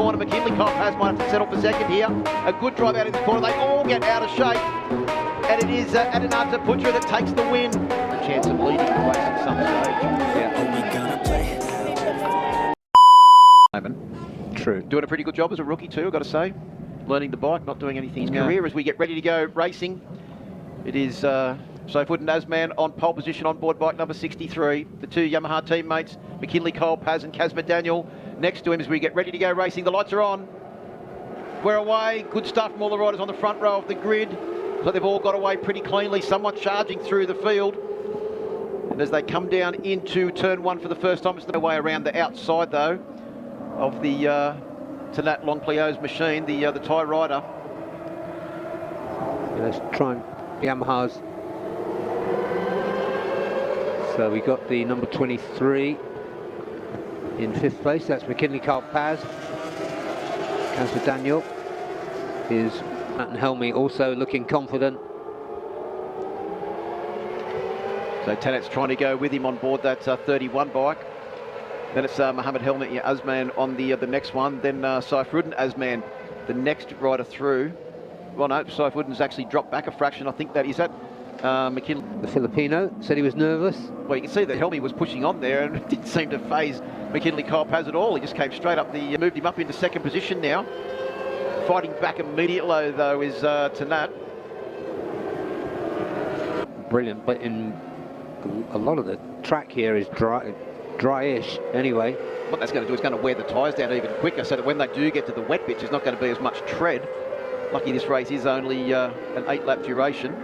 corner. McKinley Carapaz might have to settle for second here. A good drive out in the corner. They all get out of shape. And it is Adenata Putra that takes the win. A chance of leading the race at some stage. True. Doing a pretty good job as a rookie too, I've got to say. Learning the bike, not doing anything in his career. As we get ready to go racing, it is Saifuddin Azman on pole position on board bike number 63. The two Yamaha teammates, McKinley Carapaz and Kazma Daniel, next to him as we get ready to go racing. The lights are on. We're away. Good stuff from all the riders on the front row of the grid. So they've all got away pretty cleanly, somewhat charging through the field. And as they come down into turn one for the first time, it's the way around the outside though of the Tanat Longcleo's machine, the Thai rider. Yeah, let's try and Yamahas. So we got the number 23 in 5th place. That's McKinley Carapaz. Kazma Daniel is and Helmi also looking confident. So Tanat's trying to go with him on board that 31 bike. Then it's Mohammed Helmi Azman on the next one. Then Saifuddin Azman, the next rider through. Well, no, Saifuddin's actually dropped back a fraction. I think that is that McKinley. The Filipino said he was nervous. Well, you can see that Helmi was pushing on there and it didn't seem to phase McKinley Carapaz at all. He just came straight up moved him up into second position now. Fighting back immediately though is Tanat. Brilliant, but in a lot of the track here is dryish anyway. What that's going to do is going to wear the tyres down even quicker so that when they do get to the wet bits, there's not going to be as much tread. Lucky this race is only an 8-lap duration.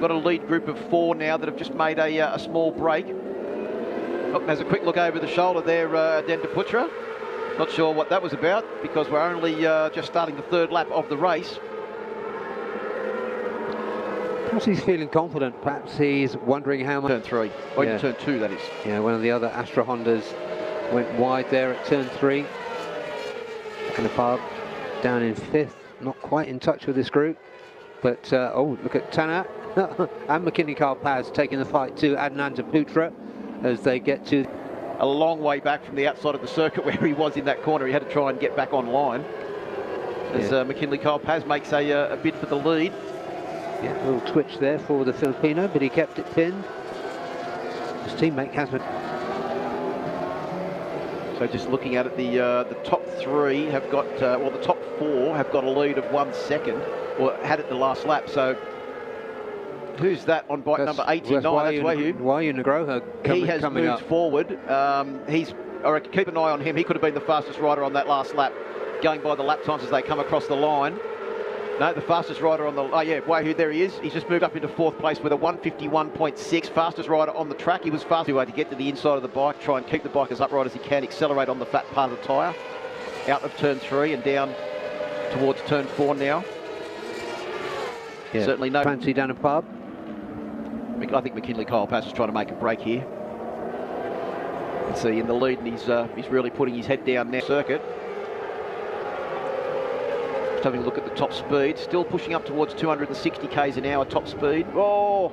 Got a lead group of 4 now that have just made a small break. Oh, has a quick look over the shoulder there, Adenata Putra. Not sure what that was about because we're only just starting the 3rd lap of the race. Perhaps he's feeling confident. Perhaps he's wondering how much. Turn 3, or in turn 2 that is. Yeah, one of the other Astra Hondas went wide there at turn 3. And Apab down in 5th, not quite in touch with this group. But, oh, look at Tanat and McKinley Carapaz taking the fight to Adenata Putra as they get to a long way back from the outside of the circuit where he was in that corner. He had to try and get back online as McKinley Carapaz makes a bid for the lead. Yeah, a little twitch there for the Filipino, but he kept it pinned. His teammate Kazma. So just looking at it, the top 3 have got, well, the top 4 have got a lead of 1 second, or had it the last lap. So who's that on bike number 89? That's Wayu Nugroho coming moved forward. I reckon keep an eye on him. He could have been the fastest rider on that last lap, going by the lap times as they come across the line. No, the fastest rider on the, oh yeah, Wayu, there he is. He's just moved up into 4th place with a 151.6. Fastest rider on the track. He was fast to get to the inside of the bike, try and keep the bike as upright as he can, accelerate on the fat part of the tyre. Out of turn 3 and down towards turn 4 now. Yeah. Certainly no fancy down a pub. I think McKinley Carapaz is trying to make a break here. You can see in the lead, and he's really putting his head down now. Circuit. Just having a look at the top speed, still pushing up towards 260 k's an hour top speed. Oh!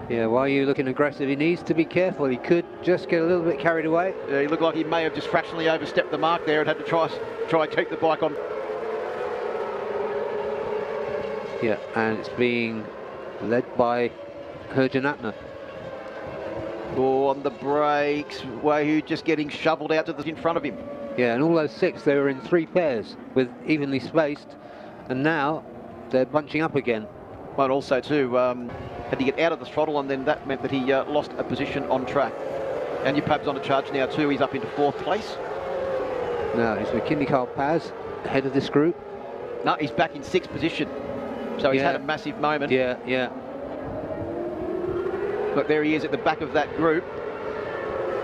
Yeah, why are you looking aggressive? He needs to be careful. He could just get a little bit carried away. Yeah, he looked like he may have just fractionally overstepped the mark there and had to try and keep the bike on. Yeah, and it's being led by Herjanatna. Oh, on the brakes, Wayu just getting shoveled out to the in front of him. Yeah, and all those 6, they were in 3 pairs with evenly spaced, and now they're bunching up again. But also too, had to get out of the throttle, and then that meant that he lost a position on track. And Pab's on a charge now too. He's up into 4th place. Now it's McKinley Carapaz ahead of this group. No, he's back in 6th position. So he's had a massive moment. Yeah, yeah. But there he is at the back of that group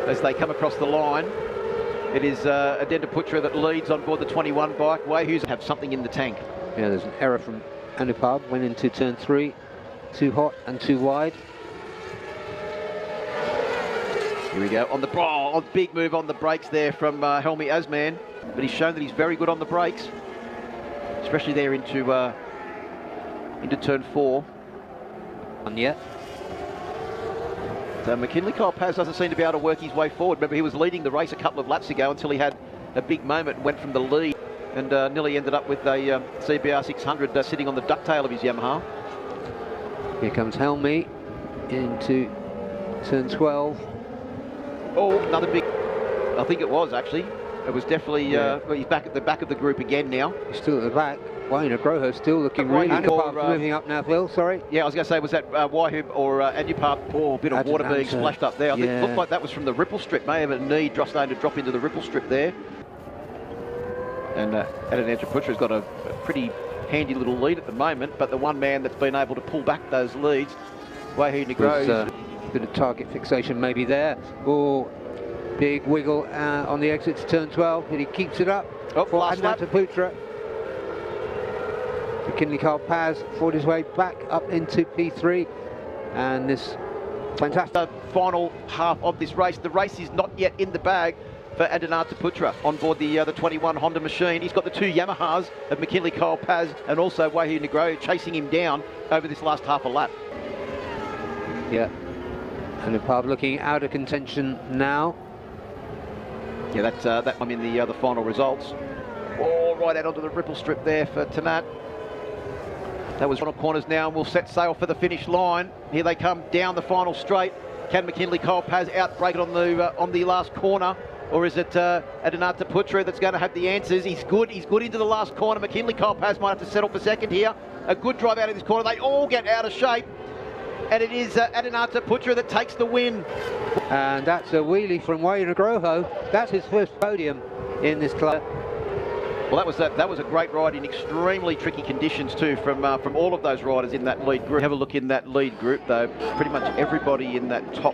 as they come across the line. It is Adenata Putra that leads on board the 21 bike. Wayu's have something in the tank. Yeah, there's an error from Anupab. Went into turn 3. Too hot and too wide. Here we go. On the big move on the brakes there from Helmi Azman. But he's shown that he's very good on the brakes. Especially there into turn 4. And yet. So McKinley Carapaz doesn't seem to be able to work his way forward. Remember, he was leading the race a couple of laps ago until he had a big moment and went from the lead and nearly ended up with a CBR 600 sitting on the ducktail of his Yamaha. Here comes Helmi into turn 12. Oh, another big, I think it was actually. It was definitely, well, he's back at the back of the group again now. He's still at the back. Wayne Agroho still looking really good. Moving up now, Phil, sorry. Yeah, I was going to say, was that Wahib or Adupap? Oh, a bit of water being splashed up there. I think it looked like that was from the ripple strip. May have a knee starting to drop into the ripple strip there. And Adenata Putra's got a pretty handy little lead at the moment, but the one man that's been able to pull back those leads, Wahib Negro. Bit of target fixation maybe there. Oh, big wiggle on the exit to turn 12, but he keeps it up for Adenata Putra. McKinley Carl Paz fought his way back up into P3, and this fantastic. The final half of this race. The race is not yet in the bag for Adenata Putra on board the 21 Honda machine. He's got the two Yamahas of McKinley Carl Paz and also Wahib Negro chasing him down over this last half a lap. Yeah, and the pub looking out of contention now. Yeah, that one in the final results. Oh, right out onto the ripple strip there for Tanat. That was final corners now, and we'll set sail for the finish line. Here they come down the final straight. Can McKinley Carl Paz outbreak it on the last corner, or is it Adenata Putra that's going to have the answers? He's good into the last corner. McKinley Carl Paz might have to settle for second here. A good drive out of this corner. They all get out of shape, and it is Adenata Putra that takes the win. And that's a wheelie from Wayne Agroho. That's his first podium in this club. Well, that was a great ride in extremely tricky conditions too from all of those riders in that lead group. Have a look in that lead group though. Pretty much everybody in that top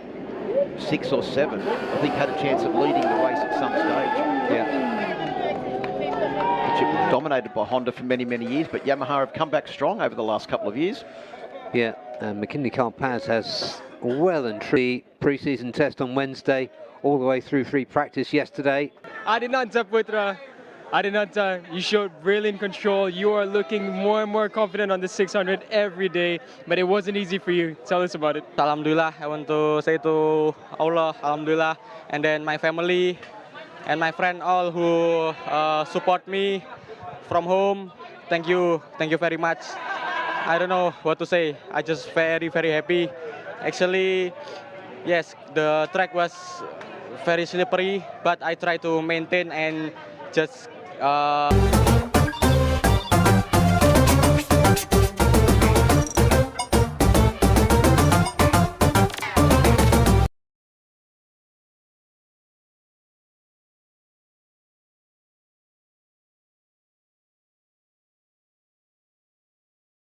6 or 7, I think, had a chance of leading the race at some stage. Yeah. Which it was dominated by Honda for many, many years, but Yamaha have come back strong over the last couple of years. Yeah, and McKinley Carl Paz has well and truly pre-season test on Wednesday, all the way through free practice yesterday. Adenata Putra. Adenata, you showed brilliant control. You are looking more and more confident on the 600 every day, but it wasn't easy for you. Tell us about it. Alhamdulillah, I want to say to Allah, Alhamdulillah, and then my family and my friend all who support me from home. Thank you very much. I don't know what to say. I just very happy. Actually, yes, the track was very slippery, but I try to maintain and just